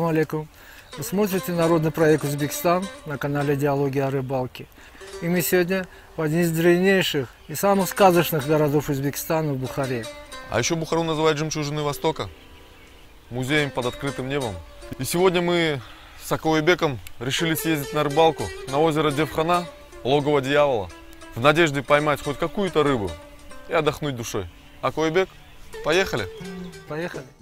Ассаламу алейкум. Вы смотрите народный проект «Узбекистан» на канале «Диалоги о рыбалке». И мы сегодня в один из древнейших и самых сказочных городов Узбекистана, в Бухаре. А еще Бухару называют «Жемчужиной Востока», музеем под открытым небом. И сегодня мы с Акоебеком решили съездить на рыбалку на озеро Девхана, логово дьявола, в надежде поймать хоть какую-то рыбу и отдохнуть душой. Акоебек, поехали? Поехали. —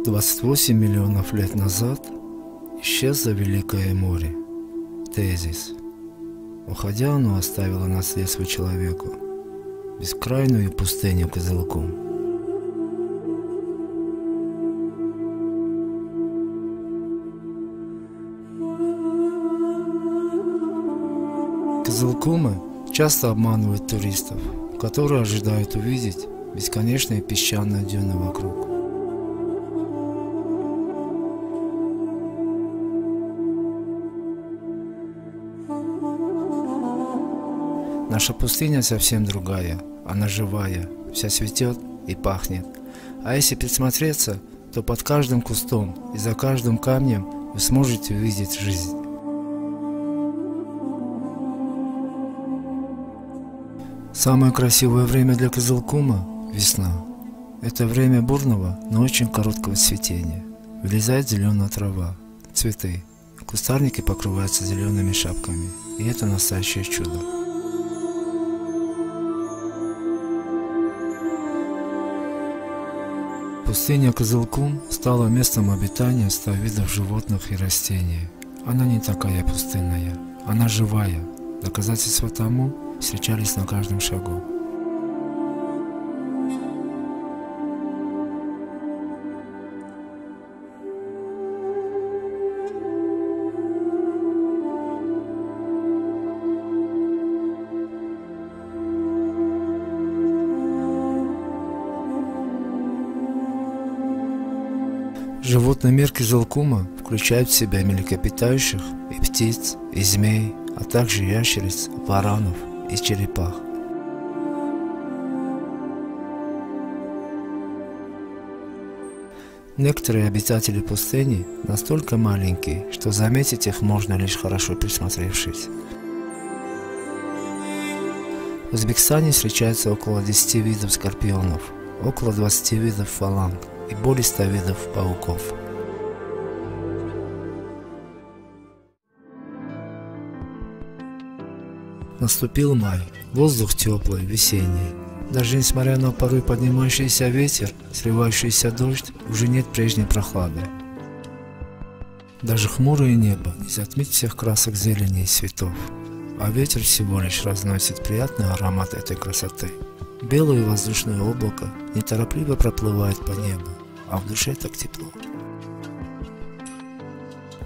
28 миллионов лет назад исчезло Великое море. Тезис. Уходя, оно оставило наследство человеку — бескрайнюю пустыню Кызылкум. Кызылкумы часто обманывают туристов, которые ожидают увидеть бесконечные песчаные дюны вокруг. Наша пустыня совсем другая, она живая, вся цветет и пахнет. А если присмотреться, то под каждым кустом и за каждым камнем вы сможете увидеть жизнь. Самое красивое время для Кызылкума – весна. Это время бурного, но очень короткого цветения. Вылезает зеленая трава, цветы, кустарники покрываются зелеными шапками, и это настоящее чудо. Пустыня Кызылкум стала местом обитания 100 видов животных и растений. Она не такая пустынная, она живая. Доказательства тому встречались на каждом шагу. Животный мир Кызылкума включает в себя млекопитающих и птиц, и змей, а также ящериц, варанов и черепах. Некоторые обитатели пустыни настолько маленькие, что заметить их можно лишь хорошо присмотревшись. В Узбекистане встречается около 10 видов скорпионов, около 20 видов фаланг и более 100 видов пауков. Наступил май, воздух теплый, весенний. Даже несмотря на порой поднимающийся ветер, сливающийся дождь, уже нет прежней прохлады. Даже хмурое небо не затмит всех красок зелени и цветов, а ветер всего лишь разносит приятный аромат этой красоты. Белое воздушное облако неторопливо проплывает по небу, а в душе так тепло.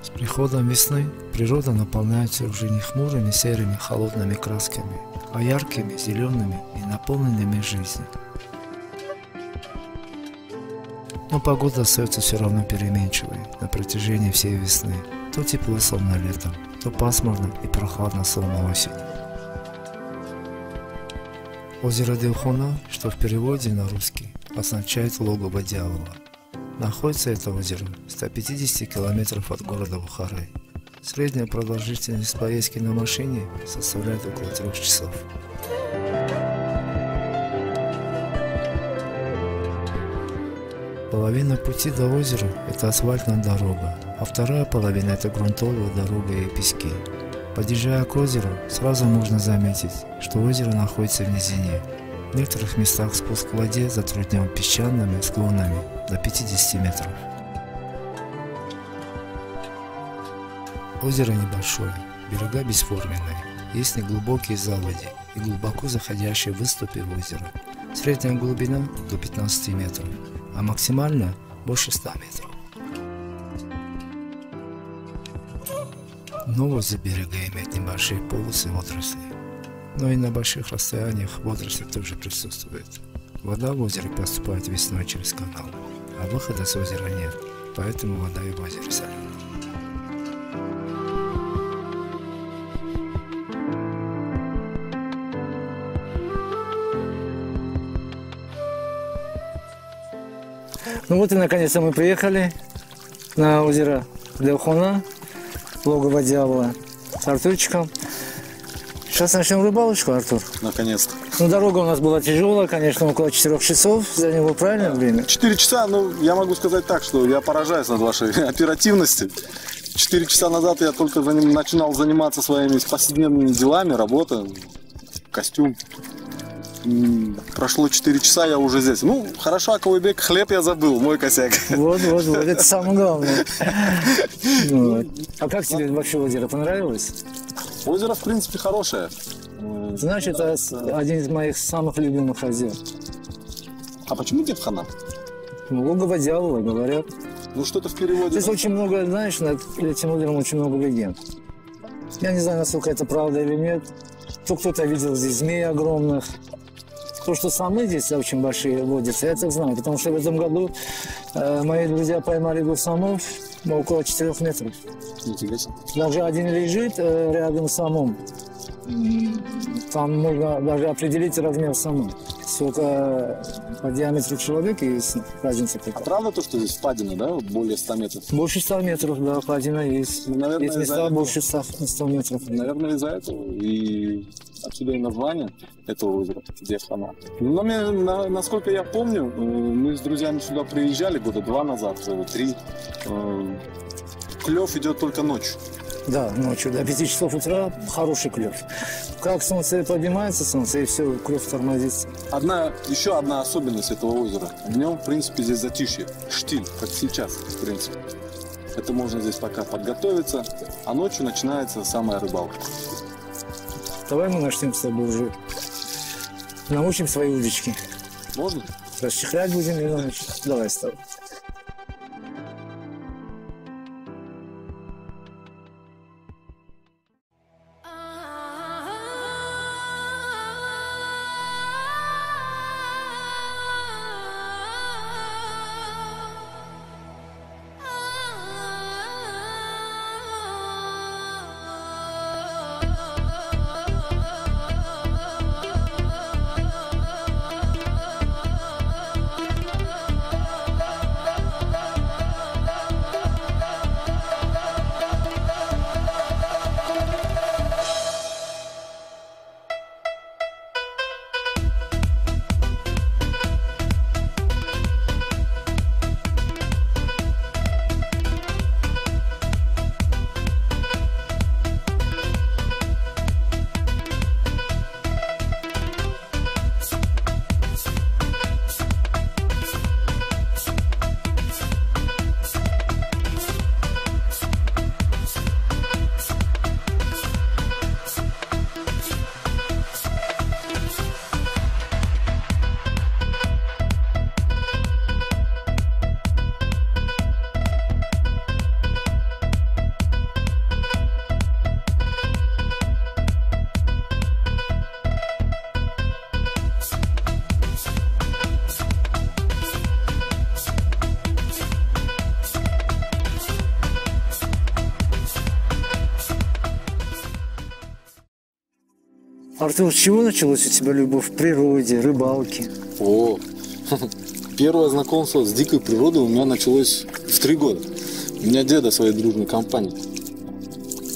С приходом весны природа наполняется уже не хмурыми серыми холодными красками, а яркими, зелеными и наполненными жизнью. Но погода остается все равно переменчивой на протяжении всей весны. То тепло, словно летом, то пасмурно и прохладно, словно осенью. Озеро Девхана, что в переводе на русский означает «логово дьявола». Находится это озеро в 150 километров от города Бухары. Средняя продолжительность поездки на машине составляет около 3 часов. Половина пути до озера – это асфальтная дорога, а вторая половина – это грунтовая дорога и пески. Подъезжая к озеру, сразу можно заметить, что озеро находится в низине. В некоторых местах спуск к воде затруднен песчаными склонами до 50 метров. Озеро небольшое, берега бесформенные, есть неглубокие заводи и глубоко заходящие выступы в озеро. Средняя глубина до 15 метров, а максимальная больше 100 метров. Дно возле берега имеет небольшие полосы водорослей, но и на больших расстояниях водоросли тоже присутствуют. Вода в озере поступает весной через канал, а выхода с озера нет. поэтому вода и в озере соленая. Ну вот и наконец-то мы приехали на озеро Девхана, логово дьявола, с Артурчиком. Сейчас начнем рыбалочку, Артур. Наконец-то. Ну, дорога у нас была тяжелая, конечно, около 4 часов за него, правильное время? 4 часа, ну, я могу сказать так, что я поражаюсь над вашей оперативности. 4 часа назад я только начинал заниматься своими повседневными делами, работа, костюм. Прошло 4 часа, я уже здесь. Ну, хорошо, Аквабек, хлеб я забыл, мой косяк. Вот, это самое главное. Вот. А как тебе вообще озеро, понравилось? Озеро, в принципе, хорошее. Знаешь, это один из моих самых любимых озер. А почему Девхана? Ну, логово дьявола, говорят. Ну, что-то в переводе. Здесь очень много, знаешь, над этим озером очень много легенд. Я не знаю, насколько это правда или нет. То кто-то видел здесь змей огромных. То, что самы здесь очень большие водятся, я это знаю. Потому что в этом году мои друзья поймали двух самов около 4 метров. Интересно. Даже один лежит рядом с самом. Там можно даже определить размер самы. Сколько по диаметру человека есть разница А какая. правда то, что здесь впадина, да, более 100 метров? Больше 100 метров, да, впадина есть. Ну, наверное, Есть из-за места этого. больше 100 метров. Наверное, из-за этого. И отсюда и название этого озера Девхана. Но насколько я помню, мы с друзьями сюда приезжали года 2 назад, 3. Клев идет только ночью. Да, ночью до 5 часов утра хороший клев. Как солнце поднимается, солнце, и все, клев тормозится. Еще одна особенность этого озера. Днем, в принципе, здесь затишье. Штиль, как сейчас, в принципе. Это можно здесь пока подготовиться, а ночью начинается самая рыбалка. Давай мы начнем с тобой уже. Научим свои удочки. Можно? Расчехлять будем и научим. Давай с тобой. Артур, с чего началась у тебя любовь к природе, рыбалке? Первое знакомство с дикой природой у меня началось в 3 года. У меня деда своей дружной компании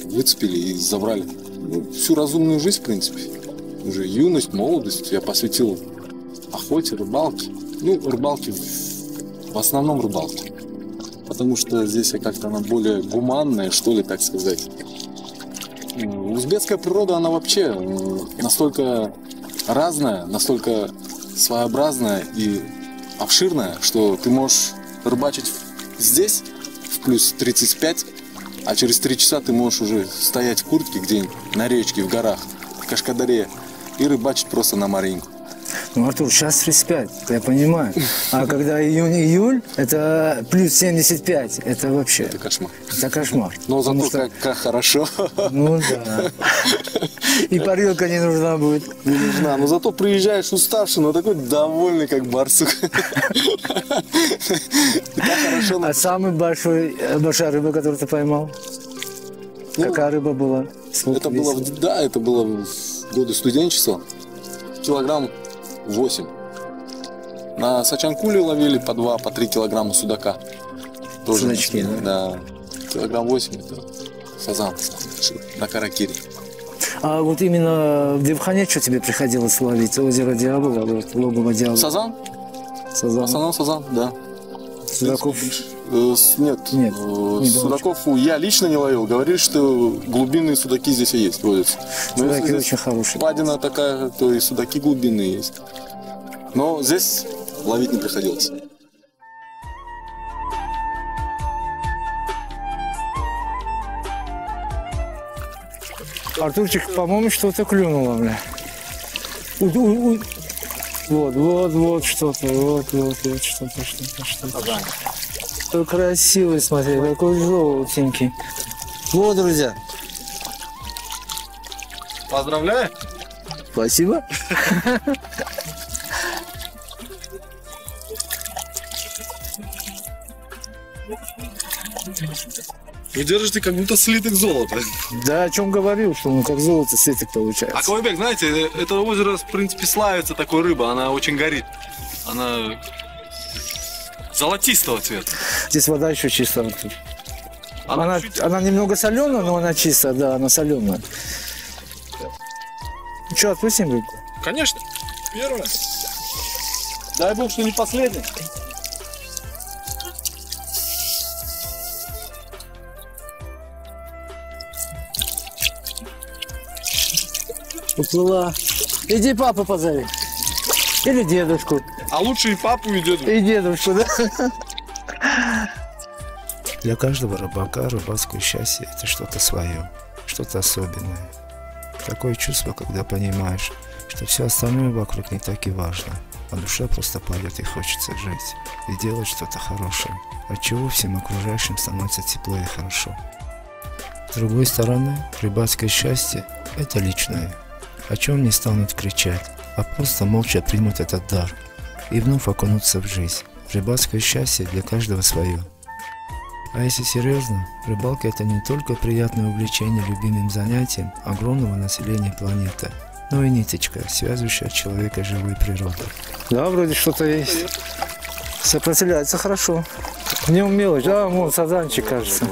выцепили и забрали. Всю разумную жизнь, в принципе. Уже юность, молодость я посвятил охоте, рыбалке. Рыбалке, в основном рыбалке. Потому что здесь как-то она более гуманная, что ли, так сказать. Узбекская природа, она вообще настолько разная, настолько своеобразная и обширная, что ты можешь рыбачить здесь в плюс 35, а через 3 часа ты можешь уже стоять в куртке где-нибудь на речке, в горах, в Кашкадаре и рыбачить просто на Маринку. Ну, Артур, сейчас 35, я понимаю. А когда июнь-июль, это плюс 75. Это вообще... Это кошмар. Это кошмар. Но зато Потому что- как хорошо. Ну да. И парилка не нужна будет. Не нужна. Но зато приезжаешь уставший, но такой довольный, как барсук. Так хорошо. А самая большая рыба, которую ты поймал? Ну, Какая рыба была? Сколько Это было, весила? да, это было в годы студенчества. Килограмм 8. На Сачанкуле ловили по 2, по 3 килограмма судака. Тоже Судачки, да? Килограмм 8 это фазан самый большой, на Каракире. А вот именно в Девхане что тебе приходилось ловить? Озеро Дьявола, вот, логово Дьявола? Сазан? Сазан. В основном сазан, да. Судаков? Нет. Нет, не Судаков я лично не ловил. Говорили, что глубинные судаки здесь и есть, водятся. Но Судаки если очень здесь хорошие. впадина такая, то и судаки глубинные есть. Но здесь ловить не приходилось. Артурчик, по-моему, что-то клюнуло, бля. Вот что-то, вот что-то. Какой красивый, смотри, какой желтенький. Вот, друзья, Поздравляю! спасибо. Вы держите как будто слиток золота. Да, о чем говорил, что ну как золото светик А получается. Колыбек, знаете, это озеро, в принципе, славится такой рыбой. Она очень горит. Она золотистого цвета. Здесь вода еще чистая, Артур. Она чуть- Она немного соленая, но она чистая, да, она соленая. Ну что, отпустим рыбку? Конечно. Первое. Дай бог, что не последний. Уплыла. Иди папу позови. Или дедушку. А лучше и папу, и деду. И дедушку, да? Для каждого рыбака рыбацкое счастье – это что-то свое, что-то особенное. Такое чувство, когда понимаешь, что все остальное вокруг не так и важно, а душа просто поет и хочется жить, и делать что-то хорошее, отчего всем окружающим становится тепло и хорошо. С другой стороны, рыбацкое счастье – это личное, о чем не станут кричать, а просто молча примут этот дар и вновь окунуться в жизнь. Рыбацкое счастье для каждого свое. А если серьезно, рыбалка – это не только приятное увлечение любимым занятием огромного населения планеты, но и ниточка, связывающая человека и живую природу. Да, вроде что-то есть. Сопротивляется хорошо. В нем мелочь, да, вон сазанчик, кажется.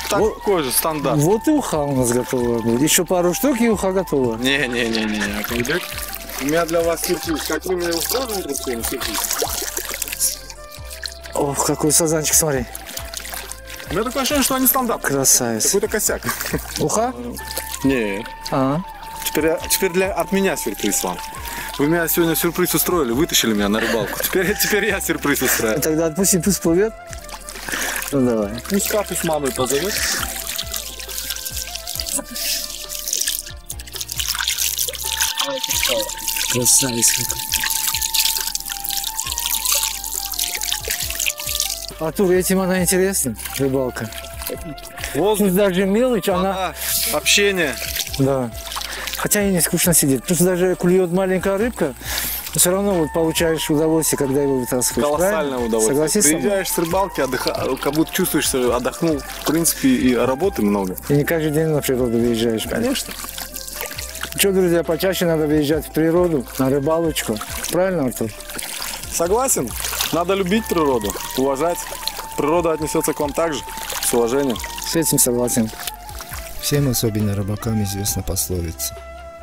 Такой же стандарт. Вот и уха у нас готова будет. Еще пару штук и уха готова. Не-не-не, Колыбек. У меня для вас сюрприз. Как вы меня устроили, сюрприз? Ох, какой сазанчик, смотри. У меня такое ощущение, что они стандартные. Красавец. Какой-то косяк. Уха? Не. А, Теперь от меня сюрприз вам. Вы меня сегодня сюрприз устроили, вытащили меня на рыбалку. Теперь я сюрприз устраиваю. тогда отпусти, пусть плывет. Ну давай. Пусть папу с мамой позовет. Красавец какой. Артур, этим она интересна, рыбалка. Воздух, Тут даже мелочь, она... вода, общение. Да. Хотя и не скучно сидит. Просто даже клюет маленькая рыбка, все равно вот получаешь удовольствие, когда его вытаскиваешь. Колоссальное правильно? удовольствие. Согласись со мной? Приезжаешь с рыбалки, как будто чувствуешь, что отдохнул. В принципе, и работы много. И не каждый день на природу выезжаешь. Конечно. Что, друзья, почаще надо выезжать в природу, на рыбалочку. Правильно, Артур? Согласен. Надо любить природу, уважать. Природа отнесется к вам так же, с уважением. С этим согласен. Всем, особенно рыбакам, известна пословица,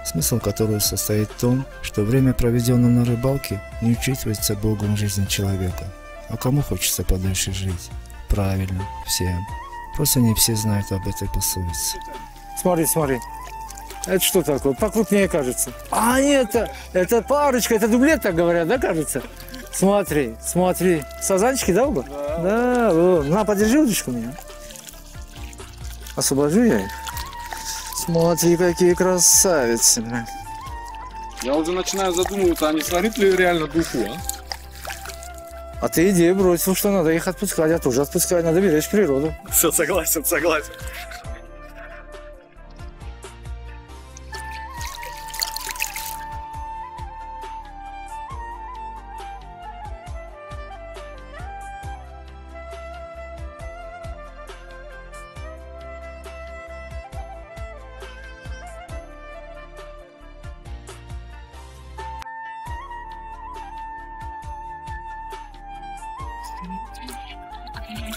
смысл которой состоит в том, что время, проведенное на рыбалке, не учитывается Богом в жизни человека. А кому хочется подольше жить? Правильно, всем. Просто не все знают об этой пословице. Смотри, смотри. Это что такое? Покрупнее кажется. А, нет, это парочка, это дублет, так говорят, да, кажется? Смотри, смотри. Сазанчики, да, оба? Да, вот. На, подержи удочку меня. Освобожу я их. Смотри, какие красавицы, блин. Я уже начинаю задумываться, а не сварит ли реально духу, а? А ты идею бросил, что надо их отпускать, я тоже отпускаю, надо беречь природу. Все, согласен, согласен.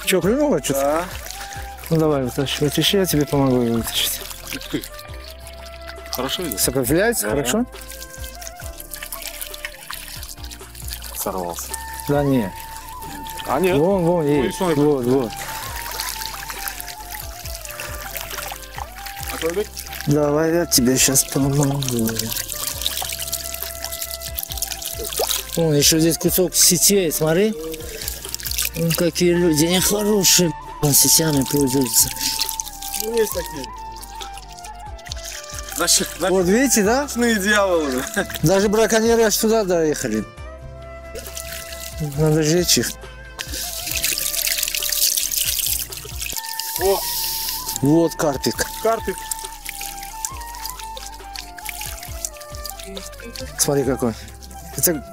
Че, клюнуло что-то? Да. Ну давай, вытащи, я тебе помогу ее вытащить. Ух ты. Хорошо идет? Сопротивляется, хорошо? Сорвался. Да не. А нет. Вон, есть. смотри. Вот. А Толик? Давай я тебе сейчас помогу. О, еще здесь кусок сетей, смотри. Ну, какие люди нехорошие, сетями пользуются. Ну, есть такие. Значит, Вот видите, да? ночные дьяволы. Даже браконьеры аж туда доехали. Надо жечь их. О, Вот карпик. карпик. Смотри какой.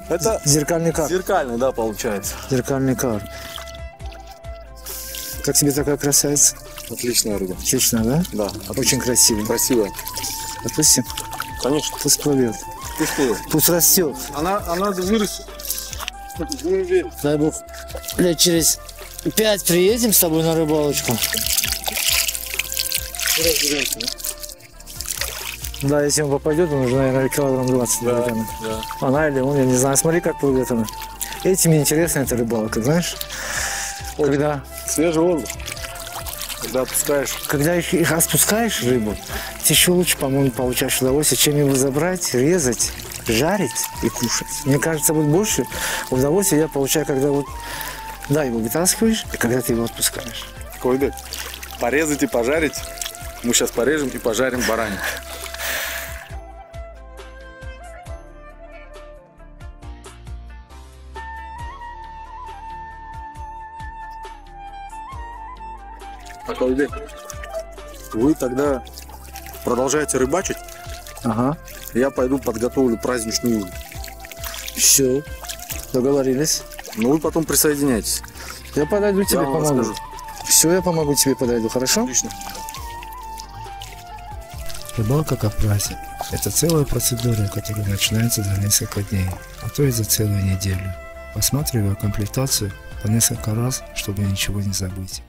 Это зеркальный карп. зеркальный, да, получается. Зеркальный карп. Как тебе такая красавица? Отличная рыба. Отлично, да? Да. Очень красивый. Красивая. Отпустим. Конечно. Пусть плывет. Ты что? Пусть растет. Она вырастет. Дай бог, лет через 5 приедем с тобой на рыбалочку. Да, если он попадет, он уже, наверное, килограмм 20. Да, наверное. да. Она или он, я не знаю. Смотри, как плывет она. Этим мне интересна эта рыбалка, знаешь? Свежий воздух. Когда их отпускаешь, рыбу, ты еще лучше, по-моему, получаешь удовольствие, чем его забрать, резать, жарить и кушать. Мне кажется, вот больше удовольствия я получаю, когда вот, да, его вытаскиваешь, и когда ты его отпускаешь. Койбек, порезать и пожарить. Мы сейчас порежем и пожарим баранину. Койбек, вы тогда продолжаете рыбачить, Ага, я пойду подготовлю праздничный ужин. все, договорились. Но вы потом присоединяйтесь. Я подойду тебе, Я вам помогу. расскажу. Все, я помогу тебе, подойду, хорошо? Отлично. Рыбалка как праздник. Это целая процедура, которая начинается за несколько дней, а то и за целую неделю. Посматриваю комплектацию по несколько раз, чтобы ничего не забыть.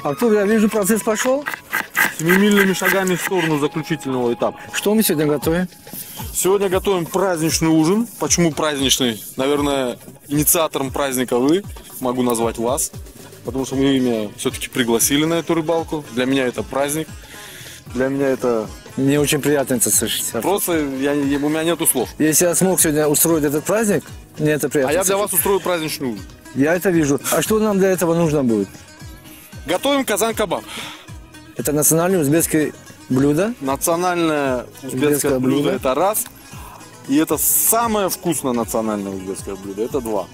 Артур, я вижу, процесс пошел. Семимильными шагами в сторону заключительного этапа. Что мы сегодня готовим? Сегодня готовим праздничный ужин. Почему праздничный? Наверное, инициатором праздника вы, могу назвать вас. Потому что мы меня все-таки пригласили на эту рыбалку. Для меня это праздник. Для меня это... Мне очень приятно это слышать. Артур. Просто у меня нету слов. Если я смог сегодня устроить этот праздник, мне это приятно. А я для слышать. вас устрою праздничный ужин. Я это вижу. А что нам для этого нужно будет? Готовим казан-кабаб. Это национальное узбекское блюдо. Национальное узбекское Узбекское блюдо блюдо. это раз. И это самое вкусное национальное узбекское блюдо. Это два.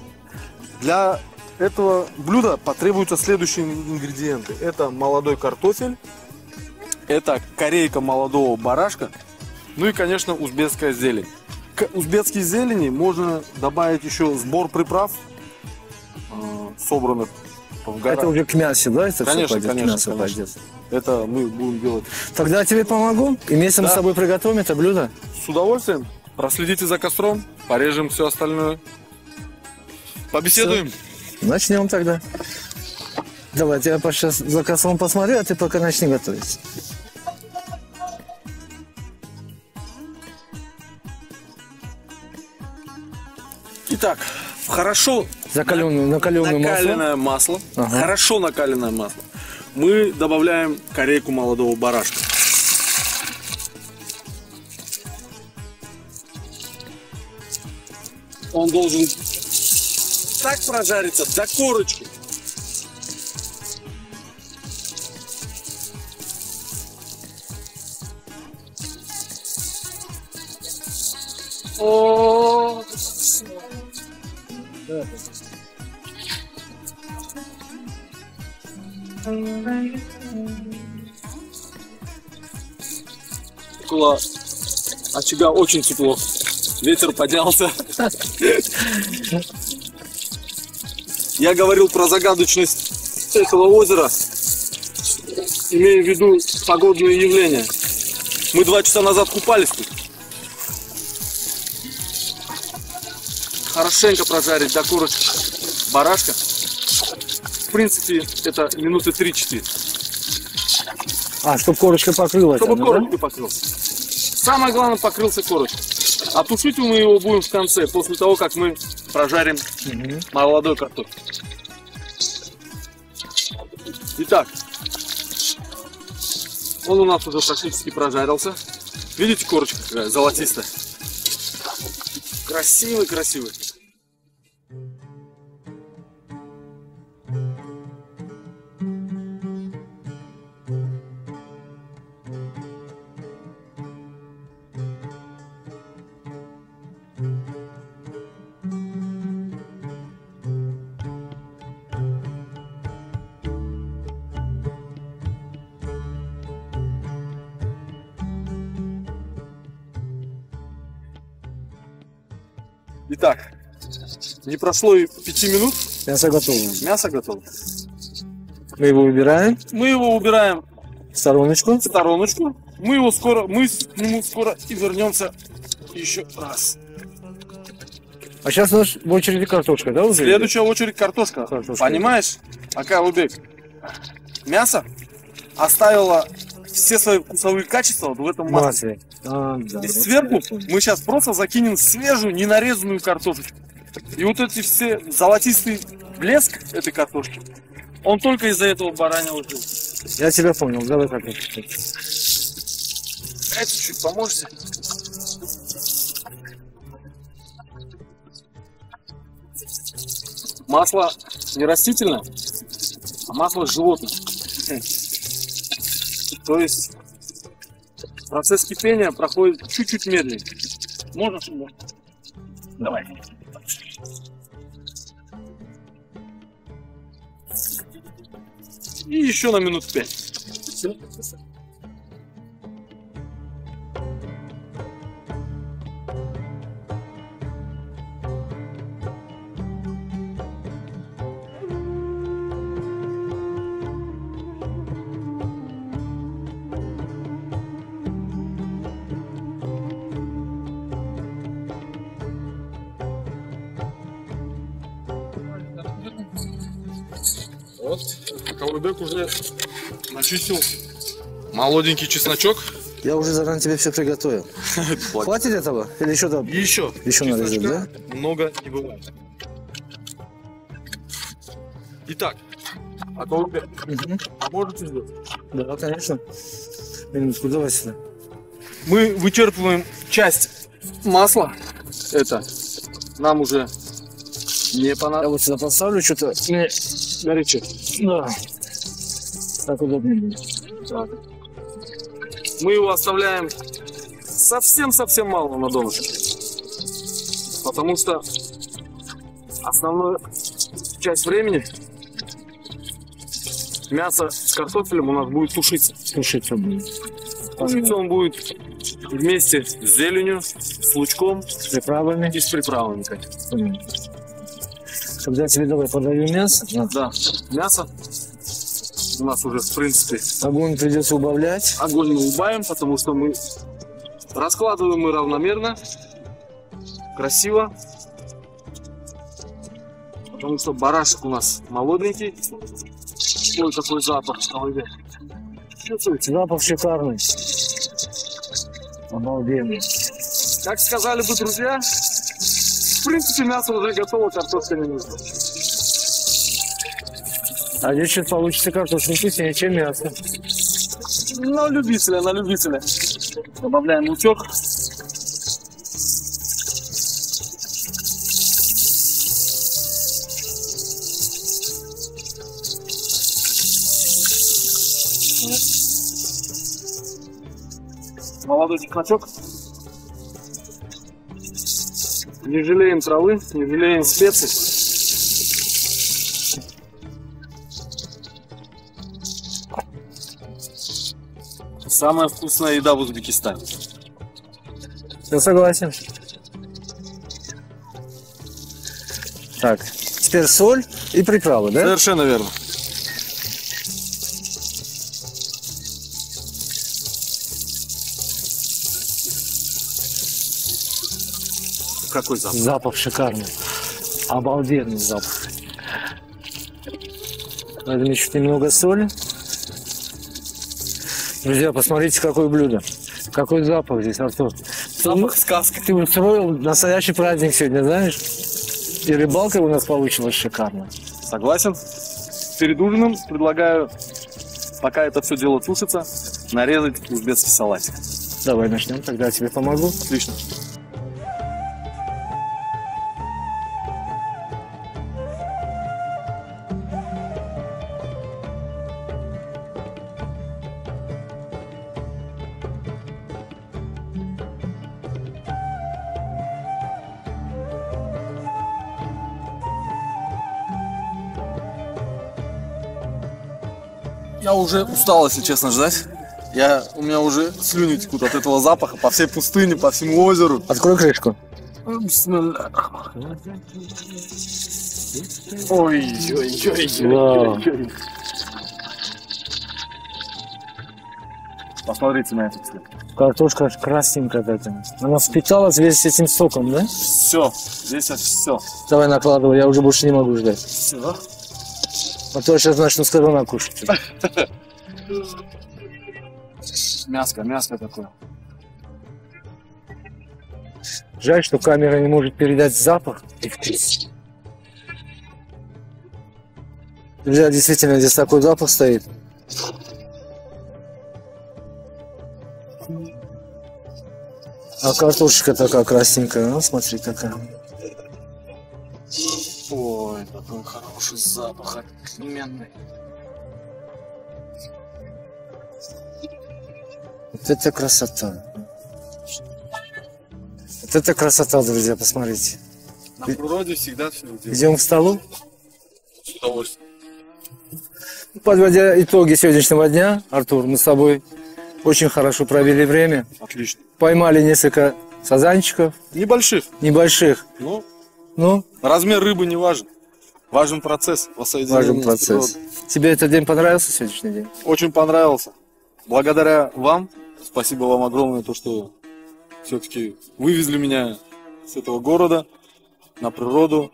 Для этого блюда потребуются следующие ингредиенты. Это молодой картофель. Это корейка молодого барашка. Ну и, конечно, узбекская зелень. К узбекской зелени можно добавить еще сбор приправ, собранных в горах. Это уже к мясу, да? Это Конечно, все пойдет, конечно, к мясу конечно. пойдет. Это мы будем делать Тогда я тебе помогу, и вместе мы Да. с тобой приготовим это блюдо. с удовольствием. Проследите за костром, порежем все остальное. Побеседуем. Начнем тогда. Давай, я сейчас за костром посмотрю, а ты пока начни готовить. Итак, хорошо Накаленное масло. масло, Ага. хорошо накаленное масло, мы добавляем корейку молодого барашка. Он должен так прожариться до корочки. О, около очага очень тепло. Ветер поднялся. Я говорил про загадочность этого озера, имея в виду погодные явления. Мы 2 часа назад купались тут. Хорошенько прожарить до корочки барашка. В принципе, это минуты 3-4. А, чтобы корочка покрылась. Чтобы она, корочкой покрылся. Самое главное, покрылся корочкой. А тушить мы его будем в конце, после того, как мы прожарим молодой картофель. Итак, он у нас уже практически прожарился. Видите, корочка какая золотистая? Красивый, красивый. Итак, не прошло и 5 минут, Мясо готово. мясо готово. Мы его убираем Мы его убираем в стороночку. в стороночку. Мы к нему скоро и вернемся еще раз. А сейчас у нас в очереди картошка, да, уже? Следующая очередь картошка. Картошка. Понимаешь, Акаубек? Мясо оставило все свои вкусовые качества в этом масле. Масле. А, да. И сверху мы сейчас просто закинем свежую, ненарезанную картошечку. И вот эти все золотистый блеск этой картошки, он только из-за этого бараньего жира. Я тебя понял, давай картошку. Дайте чуть поможете. Масло не растительное, а масло животное. То есть процесс кипения проходит чуть-чуть медленнее. Можно сюда? Давай. И еще на минут 5. Вот, Акаубек уже начистил молоденький чесночок. Я уже заранее тебе все приготовил. Хватит этого? Или еще там? Еще. Еще нарезать, да? Много не бывает. Итак, Акаубек, можете сделать? Да, конечно. Минутку, давай сюда. Мы вычерпываем часть масла. Это нам уже не Я понадобится. вот сюда поставлю, что-то мне горячо. Да. Так удобнее будет. Так. Мы его оставляем совсем-совсем мало на донышке. Потому что основную часть времени мясо с картофелем у нас будет тушиться. Тушиться будет. Тушиться он будет вместе с зеленью, с лучком С приправами. и с приправами, конечно. Тогда тебе давай подаю мясо. На. Да, мясо у нас уже, в принципе, Огонь придется убавлять. огонь мы убавим, потому что мы раскладываем мы равномерно, красиво. Потому что барашек у нас молоденький. Ой, какой запах. Запах шикарный. Обалденный. Как сказали бы друзья, в принципе мясо уже готово, картошка не нужна. А здесь сейчас получится картошка вкуснее, чем мясо. На любителя, на любителя. Добавляем лучок. Молодой чесночок. Не жалеем травы, не жалеем специй. Самая вкусная еда в Узбекистане. Я согласен. Так, теперь соль и приправы, да? Совершенно верно. Какой запах? Запах шикарный. Обалденный запах. Возьми чуть немного соли. Друзья, посмотрите, какое блюдо. Какой запах здесь, Артур. Запах сказки. Ты устроил настоящий праздник сегодня, знаешь? И рыбалка у нас получилась шикарно. Согласен. Перед ужином предлагаю, пока это все дело тушится, нарезать узбекский салатик. Давай начнем, тогда я тебе помогу. Отлично. Я уже устал, если честно, ждать. У меня уже слюни текут от этого запаха по всей пустыне, по всему озеру. Открой крышку. Ой-ой-ой. Посмотрите на этот цвет. Картошка красненькая такая. Она впиталась весь этим соком, да? Все, здесь все. Давай накладывай, я уже больше не могу ждать. Все. А то я сейчас начну с корона кушать. Мяско такое. Жаль, что камера не может передать запах и вкус. Друзья, действительно, здесь такой запах стоит. А картошечка такая красненькая, ну смотри какая. Ой, какой хороший запах, отменный. Вот это красота. Вот это красота, друзья, посмотрите. На природе всегда все делают. Идем к столу. С удовольствием. Подводя итоги сегодняшнего дня, Артур, мы с тобой очень хорошо провели время. Отлично. Поймали несколько сазанчиков. Небольших. Небольших. Ну, Размер рыбы не важен. Важен процесс воссоединения. важен процесс. Тебе этот день понравился, сегодняшний день? Очень понравился. Благодаря вам, спасибо вам огромное, то, что все-таки вывезли меня с этого города на природу,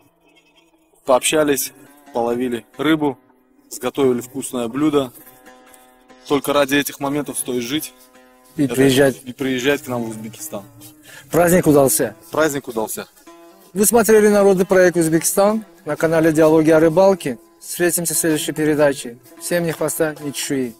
пообщались, половили рыбу, сготовили вкусное блюдо. Только ради этих моментов стоит жить И приезжать. к нам в Узбекистан. Праздник удался. Праздник удался. Вы смотрели народный проект «Узбекистан» на канале «Диалоги о рыбалке». Встретимся в следующей передаче. Всем ни хвоста, ни чешуи.